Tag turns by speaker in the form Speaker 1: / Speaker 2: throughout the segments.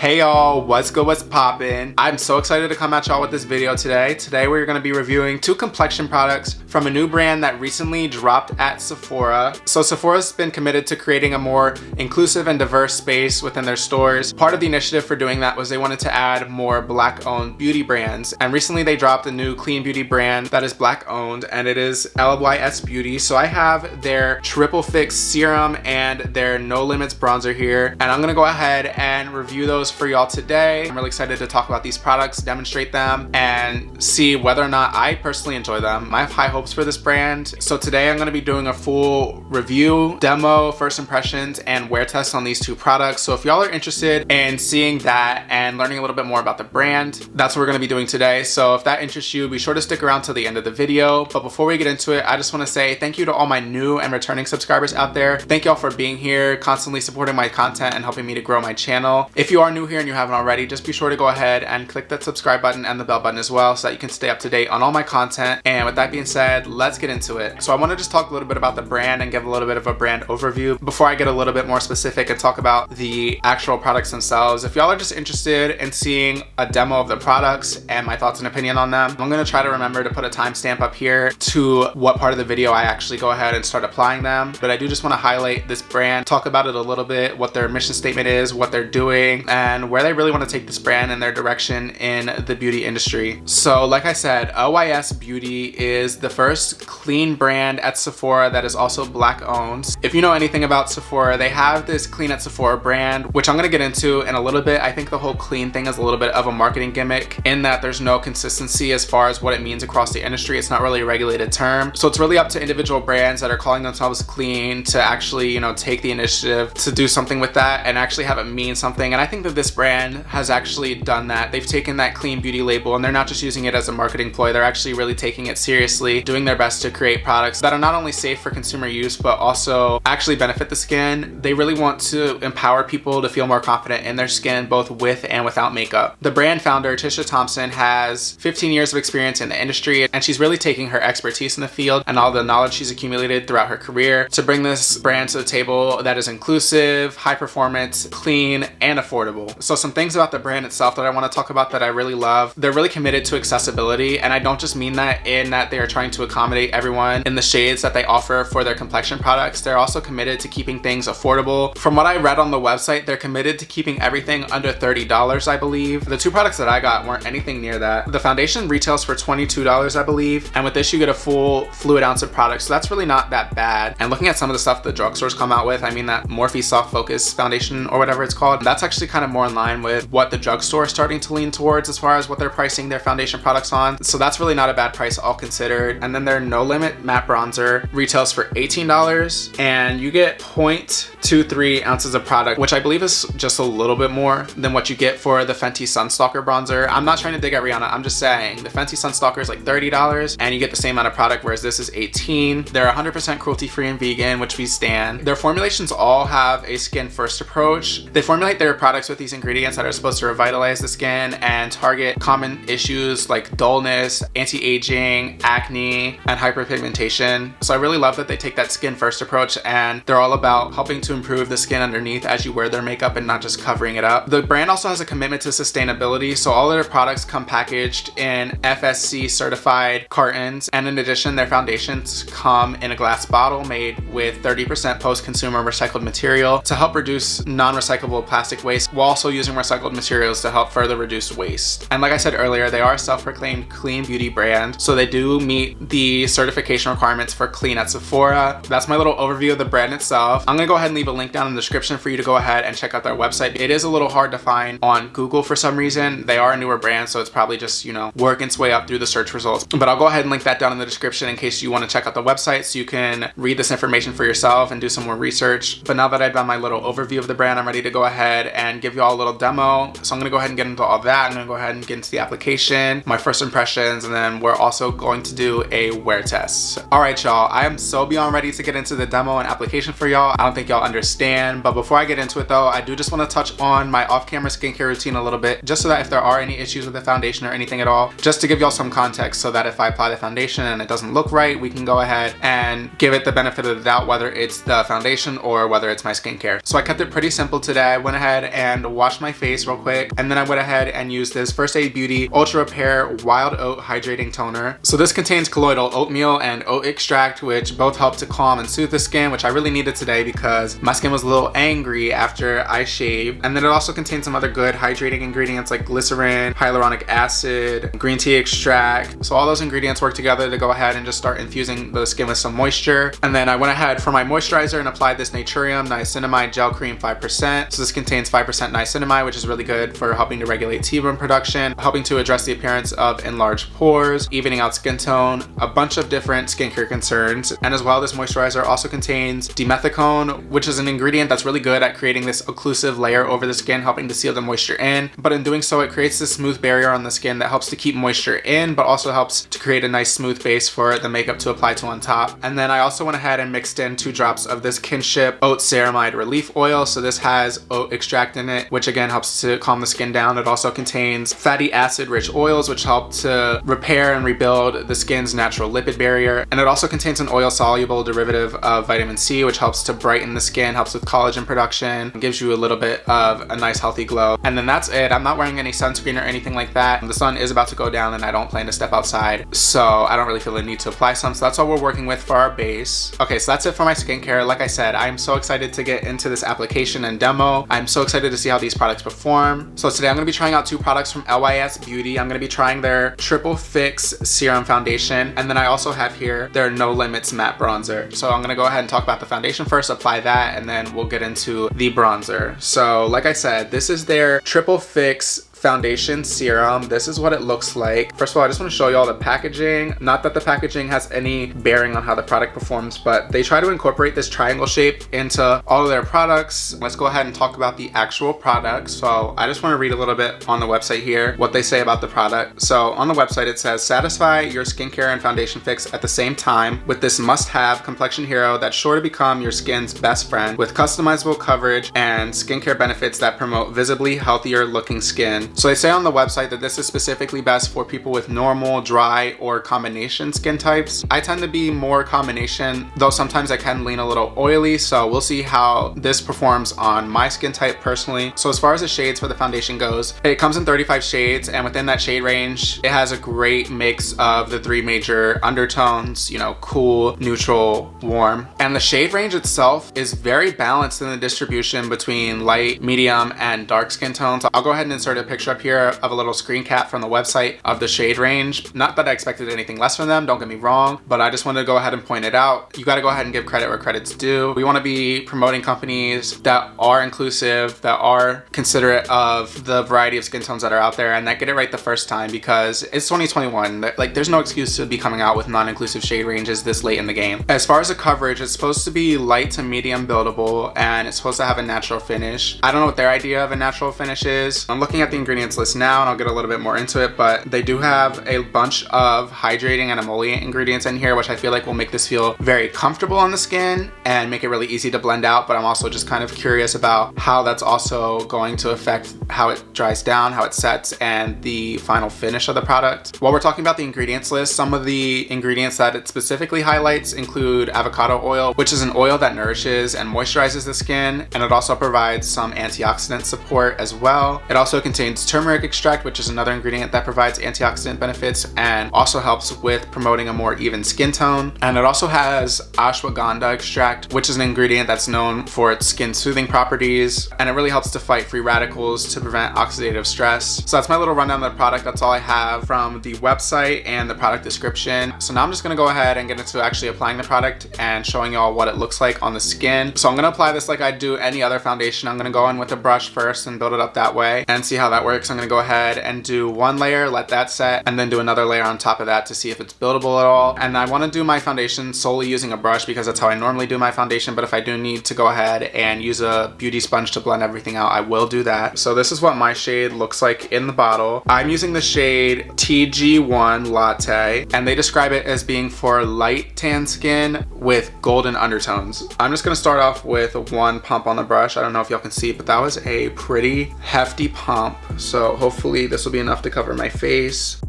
Speaker 1: Hey y'all, what's good, what's poppin'? I'm so excited to come at y'all with this video today. Today we're gonna be reviewing two complexion products from a new brand that recently dropped at Sephora. So Sephora's been committed to creating a more inclusive and diverse space within their stores. Part of the initiative for doing that was they wanted to add more Black-owned beauty brands. And recently they dropped a new clean beauty brand that is Black-owned, and it is LYS Beauty. So I have their Triple Fix Serum and their No Limits bronzer here, and I'm gonna go ahead and review those for y'all today. I'm really excited to talk about these products, demonstrate them, and see whether or not I personally enjoy them. I have high hopes for this brand. So today I'm going to be doing a full review, demo, first impressions, and wear test on these two products. So if y'all are interested in seeing that and learning a little bit more about the brand, that's what we're going to be doing today. So if that interests you, be sure to stick around till the end of the video. But before we get into it, I just want to say thank you to all my new and returning subscribers out there. Thank y'all for being here, constantly supporting my content and helping me to grow my channel. If you are new here and you haven't already, just be sure to go ahead and click that subscribe button and the bell button as well so that you can stay up to date on all my content. And with that being said, let's get into it. So I want to just talk a little bit about the brand and give a little bit of a brand overview before I get a little bit more specific and talk about the actual products themselves. If y'all are just interested in seeing a demo of the products and my thoughts and opinion on them, I'm going to try to remember to put a timestamp up here to what part of the video I actually go ahead and start applying them. But I do just want to highlight this brand, talk about it a little bit, what their mission statement is, what they're doing, and where they really want to take this brand and their direction in the beauty industry. So like I said, LYS Beauty is the first clean brand at Sephora that is also Black owned. If you know anything about Sephora, they have this Clean at Sephora brand, which I'm going to get into in a little bit. I think the whole clean thing is a little bit of a marketing gimmick in that there's no consistency as far as what it means across the industry. It's not really a regulated term. So it's really up to individual brands that are calling themselves clean to actually, take the initiative to do something with that and actually have it mean something. And I think that this brand has actually done that. They've taken that clean beauty label and they're not just using it as a marketing ploy. They're actually really taking it seriously, doing their best to create products that are not only safe for consumer use, but also actually benefit the skin. They really want to empower people to feel more confident in their skin, both with and without makeup. The brand founder, Tisha Thompson, has 15 years of experience in the industry, and she's really taking her expertise in the field and all the knowledge she's accumulated throughout her career to bring this brand to the table that is inclusive, high performance, clean, and affordable. So some things about the brand itself that I want to talk about that I really love. They're really committed to accessibility, and I don't just mean that in that they are trying to accommodate everyone in the shades that they offer for their complexion products. They're also committed to keeping things affordable. From what I read on the website, they're committed to keeping everything under $30, I believe. The two products that I got weren't anything near that. The foundation retails for $22, I believe, and with this you get a full fluid ounce of product, so that's really not that bad. And looking at some of the stuff the drugstores come out with, I mean that Morphe Soft Focus foundation or whatever it's called, that's actually kind of more in line with what the drugstore is starting to lean towards as far as what they're pricing their foundation products on. So that's really not a bad price all considered. And then their No Limit matte bronzer retails for $18, and you get 0.23 ounces of product, which I believe is just a little bit more than what you get for the Fenty Sunstalker bronzer. I'm not trying to dig at Rihanna, I'm just saying the Fenty Sunstalker is like $30 and you get the same amount of product, whereas this is $18. They're 100% cruelty free and vegan, which we stan. Their formulations all have a skin first approach. They formulate their products with these ingredients that are supposed to revitalize the skin and target common issues like dullness, anti-aging, acne, and hyperpigmentation. So I really love that they take that skin first approach and they're all about helping to improve the skin underneath as you wear their makeup and not just covering it up. The brand also has a commitment to sustainability, so all of their products come packaged in FSC certified cartons, and in addition their foundations come in a glass bottle made with 30% post-consumer recycled material to help reduce non-recyclable plastic waste while also using recycled materials to help further reduce waste. And like I said earlier, they are a self-proclaimed clean beauty brand, so they do meet the certification requirements for Clean at Sephora. That's my little overview of the brand itself. I'm gonna go ahead and leave a link down in the description for you to go ahead and check out their website. It is a little hard to find on Google for some reason. They are a newer brand, so it's probably just, working its way up through the search results. But I'll go ahead and link that down in the description in case you want to check out the website so you can read this information for yourself and do some more research. But now that I've done my little overview of the brand, I'm ready to go ahead and give you all a little demo. So I'm gonna go ahead and get into all that. I'm gonna go ahead and get into the application, my first impressions, and then we're also going to do a wear test. All right, y'all, I am so beyond ready to get into the demo and application for y'all. I don't think y'all understand, but before I get into it though, I do just want to touch on my off-camera skincare routine a little bit, just so that if there are any issues with the foundation or anything at all, just to give y'all some context so that if I apply the foundation and it doesn't look right, we can go ahead and give it the benefit of the doubt, whether it's the foundation or whether it's my skincare. So I kept it pretty simple today. I went ahead and and washed my face real quick, and then I went ahead and used this First Aid Beauty Ultra Repair Wild Oat Hydrating Toner. So this contains colloidal oatmeal and oat extract, which both help to calm and soothe the skin, which I really needed today because my skin was a little angry after I shaved. And then it also contains some other good hydrating ingredients like glycerin, hyaluronic acid, green tea extract. So all those ingredients work together to go ahead and just start infusing the skin with some moisture. And then I went ahead for my moisturizer and applied this Naturium Niacinamide Gel Cream 5%. So this contains 5% niacinamide, which is really good for helping to regulate sebum production, helping to address the appearance of enlarged pores, evening out skin tone, a bunch of different skincare concerns. And as well, this moisturizer also contains dimethicone, which is an ingredient that's really good at creating this occlusive layer over the skin, helping to seal the moisture in. But in doing so, it creates this smooth barrier on the skin that helps to keep moisture in, but also helps to create a nice smooth base for the makeup to apply to on top. And then I also went ahead and mixed in 2 drops of this Kinship Oat Ceramide Relief Oil. So this has oat extract in it, which again helps to calm the skin down. It also contains fatty acid rich oils, which help to repair and rebuild the skin's natural lipid barrier. And it also contains an oil soluble derivative of vitamin C, which helps to brighten the skin, helps with collagen production, gives you a little bit of a nice healthy glow. And then that's it. I'm not wearing any sunscreen or anything like that. The sun is about to go down and I don't plan to step outside, so I don't really feel the need to apply some. So that's all we're working with for our base. Okay, so that's it for my skincare. Like I said, I'm so excited to get into this application and demo. I'm so excited to see how these products perform. So today I'm going to be trying out 2 products from LYS Beauty. I'm going to be trying their Triple Fix Serum Foundation, and then I also have here their No Limits Matte Bronzer. So I'm going to go ahead and talk about the foundation first, apply that, and then we'll get into the bronzer. So like I said, this is their Triple Fix Foundation Serum. This is what it looks like. First of all, I just want to show you all the packaging. Not that the packaging has any bearing on how the product performs, but they try to incorporate this triangle shape into all of their products. Let's go ahead and talk about the actual product. So I just want to read a little bit on the website here, what they say about the product. So on the website, it says, satisfy your skincare and foundation fix at the same time with this must-have complexion hero that's sure to become your skin's best friend with customizable coverage and skincare benefits that promote visibly healthier looking skin. So they say on the website that this is specifically best for people with normal, dry, or combination skin types. I tend to be more combination, though sometimes I can lean a little oily, so we'll see how this performs on my skin type personally. So as far as the shades for the foundation goes, it comes in 35 shades, and within that shade range, it has a great mix of the 3 major undertones, you know, cool, neutral, warm. And the shade range itself is very balanced in the distribution between light, medium, and dark skin tones. I'll go ahead and insert a picture up here of a little screen cap from the website of the shade range. Not that I expected anything less from them, don't get me wrong, but I just wanted to go ahead and point it out. You got to go ahead and give credit where credit's due. We want to be promoting companies that are inclusive, that are considerate of the variety of skin tones that are out there, and that get it right the first time, because it's 2021. Like, there's no excuse to be coming out with non-inclusive shade ranges this late in the game. As far as the coverage, it's supposed to be light to medium buildable, and it's supposed to have a natural finish. I don't know what their idea of a natural finish is. I'm looking at the ingredients list now and I'll get a little bit more into it, but they do have a bunch of hydrating and emollient ingredients in here, which I feel like will make this feel very comfortable on the skin and make it really easy to blend out. But I'm also just kind of curious about how that's also going to affect how it dries down, how it sets, and the final finish of the product. While we're talking about the ingredients list, some of the ingredients that it specifically highlights include avocado oil, which is an oil that nourishes and moisturizes the skin, and it also provides some antioxidant support as well. It also contains turmeric extract, which is another ingredient that provides antioxidant benefits and also helps with promoting a more even skin tone. And it also has ashwagandha extract, which is an ingredient that's known for its skin soothing properties, and it really helps to fight free radicals to prevent oxidative stress. So that's my little rundown of the product. That's all I have from the website and the product description. So now I'm just gonna go ahead and get into actually applying the product and showing y'all what it looks like on the skin. So I'm gonna apply this like I do any other foundation. I'm gonna go in with a brush first and build it up that way and see how that works. I'm gonna go ahead and do one layer, let that set, and then do another layer on top of that to see if it's buildable at all. And I wanna do my foundation solely using a brush because that's how I normally do my foundation, but if I do need to go ahead and use a beauty sponge to blend everything out, I will do that. So this is what my shade looks like in the bottle. I'm using the shade TG1 Latte, and they describe it as being for light tan skin with golden undertones. I'm just gonna start off with one pump on the brush. I don't know if y'all can see, but that was a pretty hefty pump. So hopefully this will be enough to cover my face.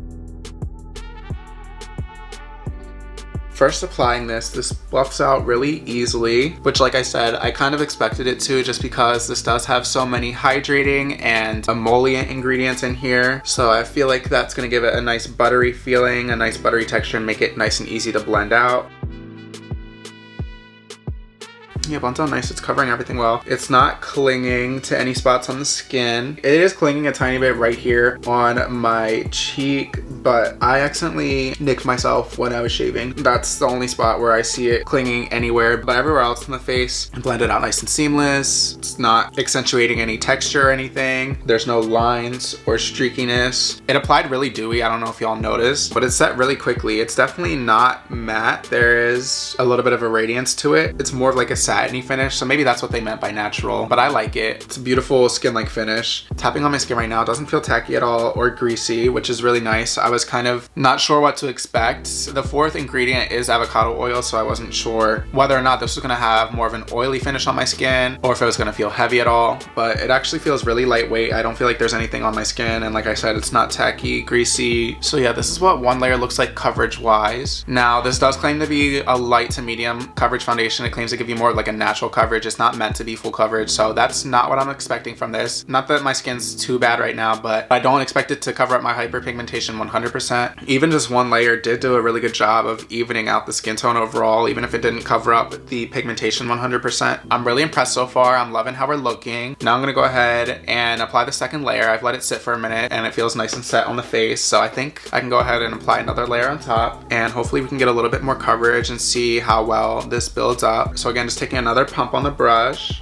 Speaker 1: first applying this buffs out really easily, which like I said, I kind of expected it to, just because this does have so many hydrating and emollient ingredients in here. So I feel like that's gonna give it a nice buttery feeling, a nice buttery texture, and make it nice and easy to blend out. Yeah, blends out nice. It's covering everything well. It's not clinging to any spots on the skin. It is clinging a tiny bit right here on my cheek, but I accidentally nicked myself when I was shaving. That's the only spot where I see it clinging anywhere, but everywhere else in the face, blended out nice and seamless. It's not accentuating any texture or anything. There's no lines or streakiness. It applied really dewy. I don't know if y'all noticed, but it set really quickly. It's definitely not matte. There is a little bit of a radiance to it. It's more of like a satiny finish, so maybe that's what they meant by natural, but I like it. It's a beautiful skin-like finish. Tapping on my skin right now, doesn't feel tacky at all or greasy, which is really nice. I was kind of not sure what to expect. The fourth ingredient is avocado oil, so I wasn't sure whether or not this was gonna have more of an oily finish on my skin or if it was gonna feel heavy at all, but it actually feels really lightweight. I don't feel like there's anything on my skin, and like I said, it's not tacky, greasy. So yeah, this is what one layer looks like coverage-wise. Now, this does claim to be a light to medium coverage foundation. It claims to give you more like a natural coverage. It's not meant to be full coverage, so that's not what I'm expecting from this. Not that my skin's too bad right now, but I don't expect it to cover up my hyperpigmentation 100%. Even just one layer did do a really good job of evening out the skin tone overall, even if it didn't cover up the pigmentation 100%. I'm really impressed so far. I'm loving how we're looking. Now I'm gonna go ahead and apply the second layer. I've let it sit for a minute and it feels nice and set on the face, so I think I can go ahead and apply another layer on top, and hopefully we can get a little bit more coverage and see how well this builds up. So again, just taking another pump on the brush.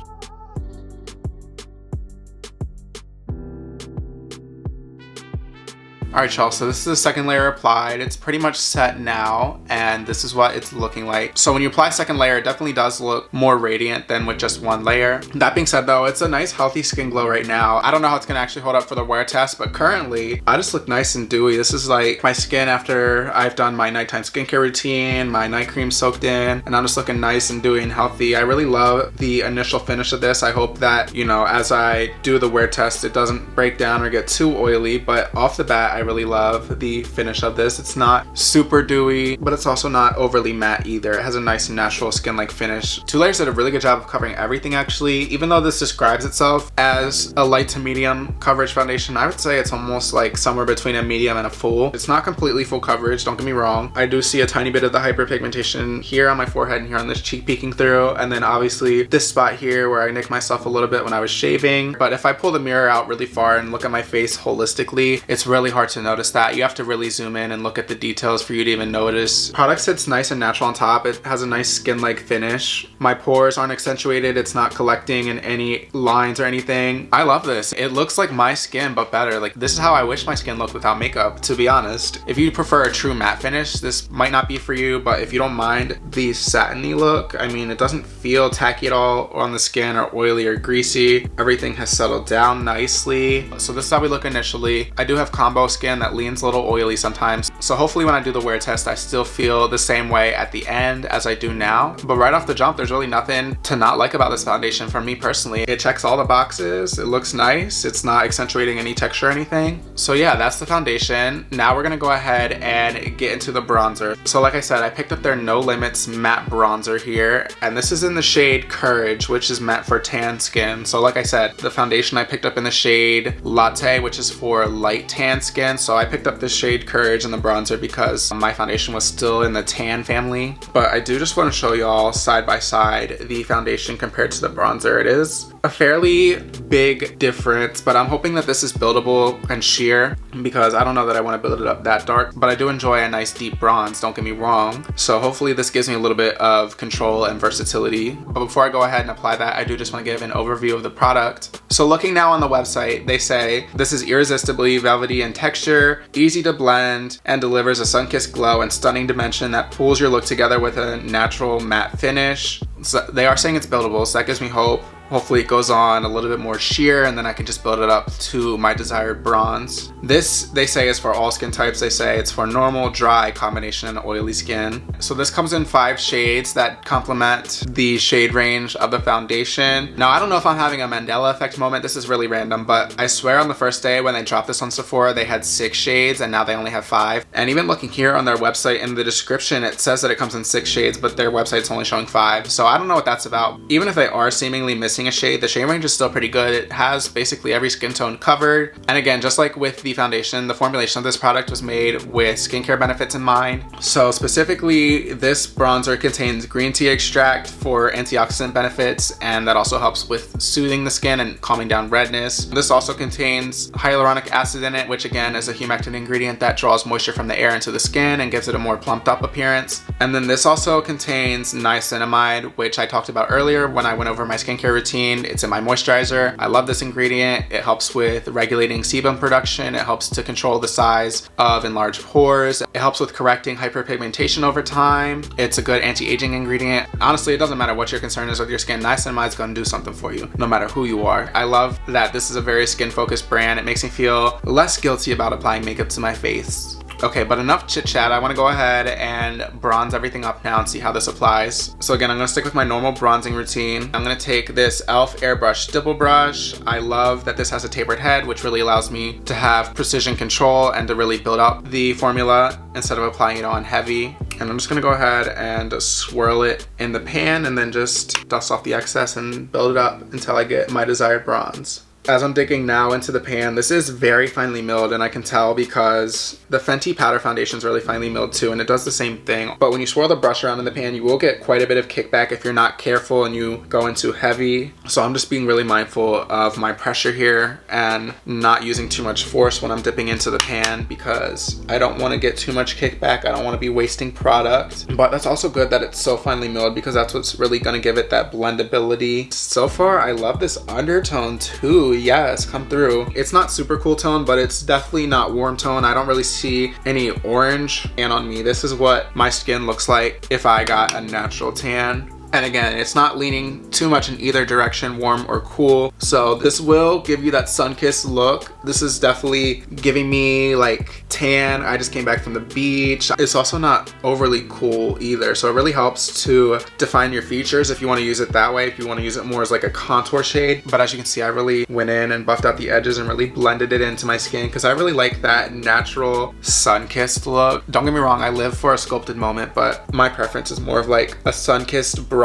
Speaker 1: Alright y'all, so this is the second layer applied. It's pretty much set now, and this is what it's looking like. So when you apply second layer, it definitely does look more radiant than with just one layer. That being said though, it's a nice healthy skin glow right now. I don't know how it's gonna actually hold up for the wear test, but currently I just look nice and dewy. This is like my skin after I've done my nighttime skincare routine, my night cream soaked in, and I'm just looking nice and dewy and healthy. I really love the initial finish of this. I hope that, you know, as I do the wear test, it doesn't break down or get too oily, but off the bat, I really love the finish of this. It's not super dewy, but it's also not overly matte either. It has a nice natural skin-like finish. Two layers did a really good job of covering everything actually. Even though this describes itself as a light to medium coverage foundation, I would say it's almost like somewhere between a medium and a full. It's not completely full coverage, don't get me wrong. I do see a tiny bit of the hyperpigmentation here on my forehead and here on this cheek peeking through, and then obviously this spot here where I nicked myself a little bit when I was shaving. But if I pull the mirror out really far and look at my face holistically, it's really hard to notice that. You have to really zoom in and look at the details for you to even notice. Product sits nice and natural on top. It has a nice skin-like finish. My pores aren't accentuated. It's not collecting in any lines or anything. I love this. It looks like my skin, but better. Like, this is how I wish my skin looked without makeup, to be honest. If you prefer a true matte finish, this might not be for you, but if you don't mind the satiny look, I mean, it doesn't feel tacky at all on the skin or oily or greasy. Everything has settled down nicely. So this is how we look initially. I do have combo skin that leans a little oily sometimes, so hopefully when I do the wear test I still feel the same way at the end as I do now. But right off the jump, there's really nothing to not like about this foundation for me personally. It checks all the boxes. It looks nice. It's not accentuating any texture or anything. So yeah, that's the foundation. Now we're gonna go ahead and get into the bronzer. So like I said, I picked up their No Limits matte bronzer here, and this is in the shade Courage, which is meant for tan skin. So like I said, the foundation I picked up in the shade Latte, which is for light tan skin. So I picked up the shade Courage in the bronzer because my foundation was still in the tan family. But I do just want to show y'all side by side the foundation compared to the bronzer. It is a fairly big difference, but I'm hoping that this is buildable and sheer because I don't know that I want to build it up that dark, but I do enjoy a nice deep bronze, don't get me wrong. So hopefully this gives me a little bit of control and versatility. But before I go ahead and apply that, I do just want to give an overview of the product. So looking now on the website, they say this is irresistibly velvety in texture, easy to blend, and delivers a sun-kissed glow and stunning dimension that pulls your look together with a natural matte finish. So they are saying it's buildable, so that gives me hope. Hopefully it goes on a little bit more sheer and then I can just build it up to my desired bronze. This, they say, is for all skin types. They say it's for normal, dry, combination, and oily skin. So this comes in 5 shades that complement the shade range of the foundation. Now, I don't know if I'm having a Mandela effect moment. This is really random, but I swear on the first day when they dropped this on Sephora, they had 6 shades and now they only have 5. And even looking here on their website in the description, it says that it comes in 6 shades, but their website's only showing 5. So I don't know what that's about. Even if they are seemingly missing a shade, the shade range is still pretty good. It has basically every skin tone covered. And again, just like with the foundation, the formulation of this product was made with skincare benefits in mind. So specifically, this bronzer contains green tea extract for antioxidant benefits, and that also helps with soothing the skin and calming down redness. This also contains hyaluronic acid in it, which again is a humectant ingredient that draws moisture from the air into the skin and gives it a more plumped up appearance. And then this also contains niacinamide, which I talked about earlier when I went over my skincare routine. It's in my moisturizer. I love this ingredient. It helps with regulating sebum production. It helps to control the size of enlarged pores. It helps with correcting hyperpigmentation over time. It's a good anti-aging ingredient. Honestly, it doesn't matter what your concern is with your skin. Niacinamide is going to do something for you, no matter who you are. I love that this is a very skin-focused brand. It makes me feel less guilty about applying makeup to my face. Okay, but enough chit chat. I want to go ahead and bronze everything up now and see how this applies. So again, I'm going to stick with my normal bronzing routine. I'm going to take this e.l.f. airbrush stipple brush. I love that this has a tapered head, which really allows me to have precision control and to really build up the formula instead of applying it on heavy. And I'm just going to go ahead and swirl it in the pan and then just dust off the excess and build it up until I get my desired bronze. As I'm digging now into the pan, this is very finely milled, and I can tell because the Fenty powder foundation is really finely milled too, and it does the same thing. But when you swirl the brush around in the pan, you will get quite a bit of kickback if you're not careful and you go in too heavy. So I'm just being really mindful of my pressure here and not using too much force when I'm dipping into the pan because I don't want to get too much kickback. I don't want to be wasting product. But that's also good that it's so finely milled because that's what's really going to give it that blendability. So far, I love this undertone too. Yes, come through. It's not super cool tone, but it's definitely not warm tone. I don't really see any orange. And on me, this is what my skin looks like if I got a natural tan. And again, it's not leaning too much in either direction, warm or cool. So this will give you that sun-kissed look. This is definitely giving me like tan. I just came back from the beach. It's also not overly cool either. So it really helps to define your features if you want to use it that way, if you want to use it more as like a contour shade. But as you can see, I really went in and buffed out the edges and really blended it into my skin because I really like that natural sun-kissed look. Don't get me wrong, I live for a sculpted moment, but my preference is more of like a sun-kissed bronze.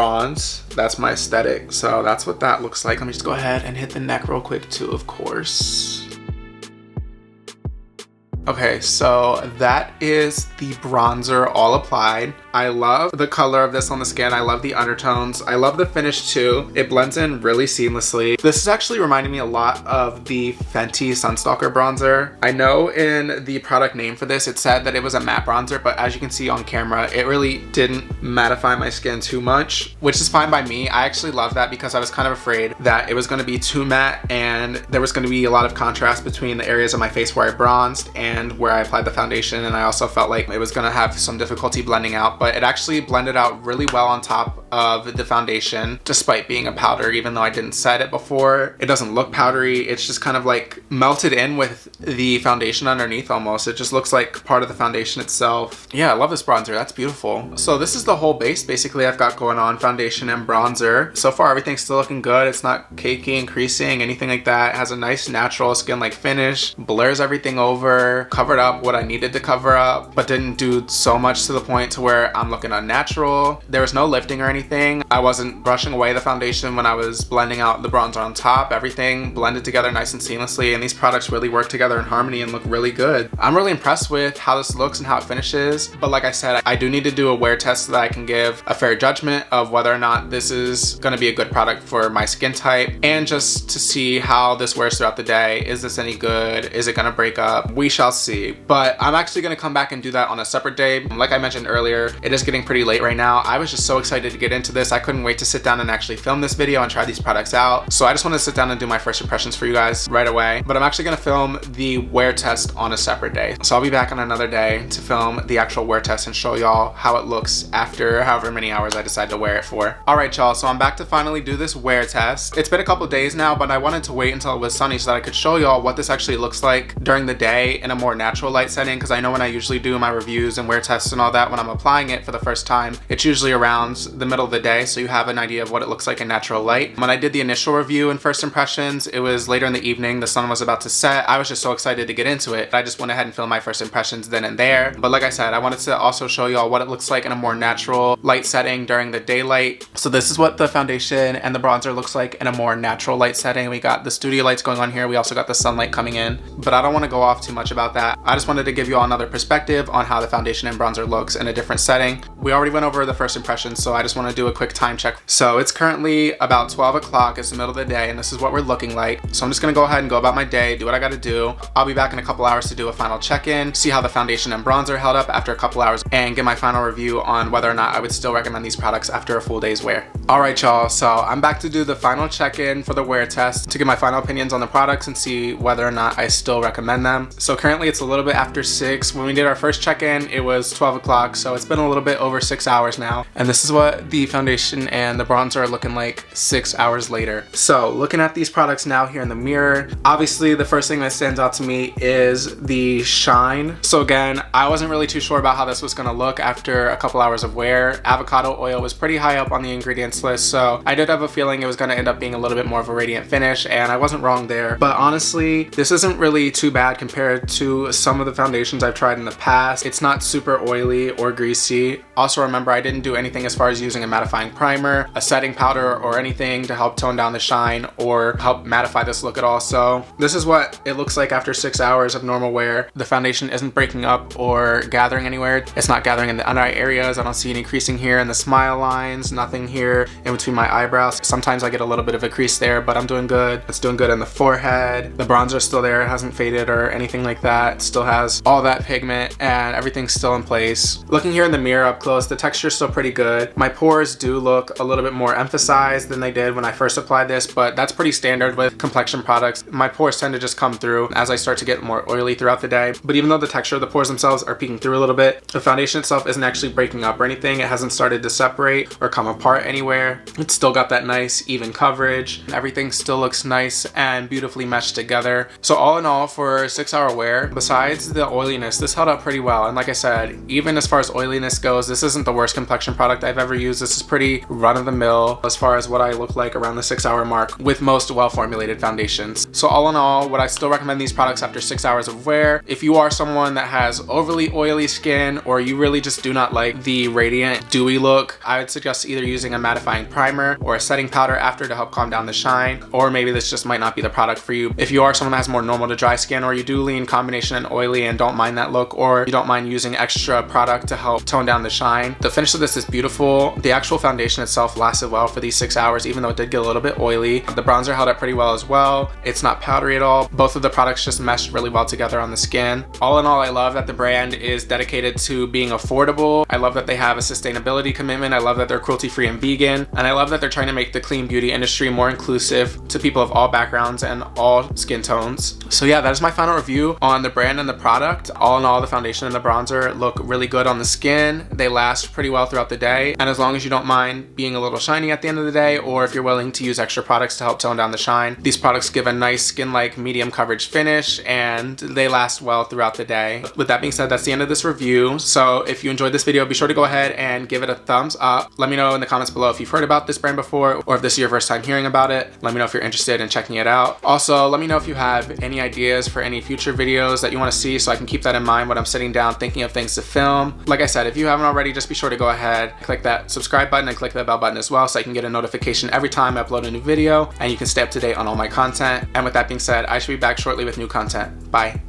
Speaker 1: That's my aesthetic. So that's what that looks like. Let me just go ahead and hit the neck real quick too, of course. Okay, so that is the bronzer all applied. I love the color of this on the skin. I love the undertones. I love the finish too. It blends in really seamlessly. This is actually reminding me a lot of the Fenty Sunstalker bronzer. I know in the product name for this, it said that it was a matte bronzer, but as you can see on camera, it really didn't mattify my skin too much, which is fine by me. I actually love that because I was kind of afraid that it was going to be too matte and there was going to be a lot of contrast between the areas of my face where I bronzed and where I applied the foundation, and I also felt like it was going to have some difficulty blending out, but it actually blended out really well on top of the foundation despite being a powder. Even though I didn't set it before, it doesn't look powdery. It's just kind of like melted in with the foundation underneath almost. It just looks like part of the foundation itself. Yeah, I love this bronzer. That's beautiful. So this is the whole base basically I've got going on, foundation and bronzer. So far everything's still looking good. It's not cakey and creasing, anything like that. It has a nice natural skin-like finish, blurs everything over, covered up what I needed to cover up, but didn't do so much to the point to where I'm looking unnatural. There was no lifting or anything. I wasn't brushing away the foundation when I was blending out the bronzer on top. Everything blended together nice and seamlessly, and these products really work together in harmony and look really good. I'm really impressed with how this looks and how it finishes, but like I said, I do need to do a wear test so that I can give a fair judgment of whether or not this is going to be a good product for my skin type, and just to see how this wears throughout the day. Is this any good? Is it going to break up? We shall see. But I'm actually going to come back and do that on a separate day. Like I mentioned earlier, It is getting pretty late right now. I was just so excited to get into this. I couldn't wait to sit down and actually film this video and try these products out. So I just want to sit down and do my first impressions for you guys right away. But I'm actually going to film the wear test on a separate day. So I'll be back on another day to film the actual wear test and show y'all how it looks after however many hours I decide to wear it for. Alright y'all, so I'm back to finally do this wear test. It's been a couple days now, but I wanted to wait until it was sunny so that I could show y'all what this actually looks like during the day in a more natural light setting, because I know when I usually do my reviews and wear tests and all that, when I'm applying it for the first time, it's usually around the middle of the day, so you have an idea of what it looks like in natural light. When I did the initial review and first impressions, it was later in the evening, the sun was about to set. I was just so excited to get into it. I just went ahead and filmed my first impressions then and there. But like I said, I wanted to also show y'all what it looks like in a more natural light setting during the daylight. So this is what the foundation and the bronzer looks like in a more natural light setting. We got the studio lights going on here. We also got the sunlight coming in, but I don't want to go off too much about that. I just wanted to give you all another perspective on how the foundation and bronzer looks in a different setting. We already went over the first impressions, so I just want to do a quick time check. So it's currently about 12 o'clock. It's the middle of the day, and this is what we're looking like. So I'm just going to go ahead and go about my day, do what I got to do. I'll be back in a couple hours to do a final check-in, see how the foundation and bronzer held up after a couple hours, and get my final review on whether or not I would still recommend these products after a full day's wear. Alright y'all, so I'm back to do the final check-in for the wear test to get my final opinions on the products and see whether or not I still recommend them. So currently it's a little bit after 6. When we did our first check-in, it was 12 o'clock, so it's been a little bit over 6 hours now. And this is what the foundation and the bronzer are looking like 6 hours later. So looking at these products now here in the mirror, obviously the first thing that stands out to me is the shine. So again, I wasn't really too sure about how this was going to look after a couple hours of wear. Avocado oil was pretty high up on the ingredients list, so I did have a feeling it was going to end up being a little bit more of a radiant finish, and I wasn't wrong there. But honestly, this isn't really too bad compared to some of the foundations I've tried in the past. It's not super oily or greasy. Also remember, I didn't do anything as far as using a mattifying primer, a setting powder, or anything to help tone down the shine or help mattify this look at all. So this is what it looks like after 6 hours of normal wear. The foundation isn't breaking up or gathering anywhere. It's not gathering in the under eye areas. I don't see any creasing here in the smile lines, nothing here in between my eyebrows. Sometimes I get a little bit of a crease there, but I'm doing good. It's doing good in the forehead. The bronzer's still there. It hasn't faded or anything like that. It still has all that pigment and everything's still in place. Looking here in the mirror up close, the texture's still pretty good. My pores do look a little bit more emphasized than they did when I first applied this, but that's pretty standard with complexion products. My pores tend to just come through as I start to get more oily throughout the day. But even though the texture of the pores themselves are peeking through a little bit, the foundation itself isn't actually breaking up or anything. It hasn't started to separate or come apart anywhere. It's still got that nice even coverage. Everything still looks nice and beautifully meshed together. So all in all, for 6 hour wear, besides the oiliness, this held up pretty well. And like I said, even as far as oiliness goes, this isn't the worst complexion product I've ever used. This is pretty run-of-the-mill as far as what I look like around the 6 hour mark with most well-formulated foundations. So all in all, would I still recommend these products after 6 hours of wear? If you are someone that has overly oily skin, or you really just do not like the radiant, dewy look, I would suggest either using a mattifying primer or a setting powder after to help calm down the shine, or maybe this just might not be the product for you. If you are someone that has more normal to dry skin, or you do lean combination and oily and don't mind that look, or you don't mind using extra product to help tone down the shine, the finish of this is beautiful. The actual foundation itself lasted well for these 6 hours, even though it did get a little bit oily. The bronzer held up pretty well as well. It's not powdery at all. Both of the products just meshed really well together on the skin. All in all, I love that the brand is dedicated to being affordable. I love that they have a sustainability commitment. I love that they're cruelty-free and vegan. And I love that they're trying to make the clean beauty industry more inclusive to people of all backgrounds and all skin tones. So yeah, that is my final review on the brand and the product. All in all, the foundation and the bronzer look really good on the skin. They last pretty well throughout the day. And as long as you don't mind being a little shiny at the end of the day, or if you're willing to use extra products to help tone down the shine, these products give a nice skin-like medium coverage finish and they last well throughout the day. With that being said, that's the end of this review. So if you enjoyed this video, be sure to go ahead and give it a thumbs up. Let me know in the comments below if you've heard about this brand before, or if this is your first time hearing about it. Let me know if you're interested in checking it out. Also, let me know if you have any ideas for any future videos that you want to see, so I can keep that in mind when I'm sitting down thinking of things to film. Like I said, if you haven't already, just be sure to go ahead, click that subscribe button and click that bell button as well, so I can get a notification every time I upload a new video and you can stay up to date on all my content. And with that being said, I should be back shortly with new content. Bye.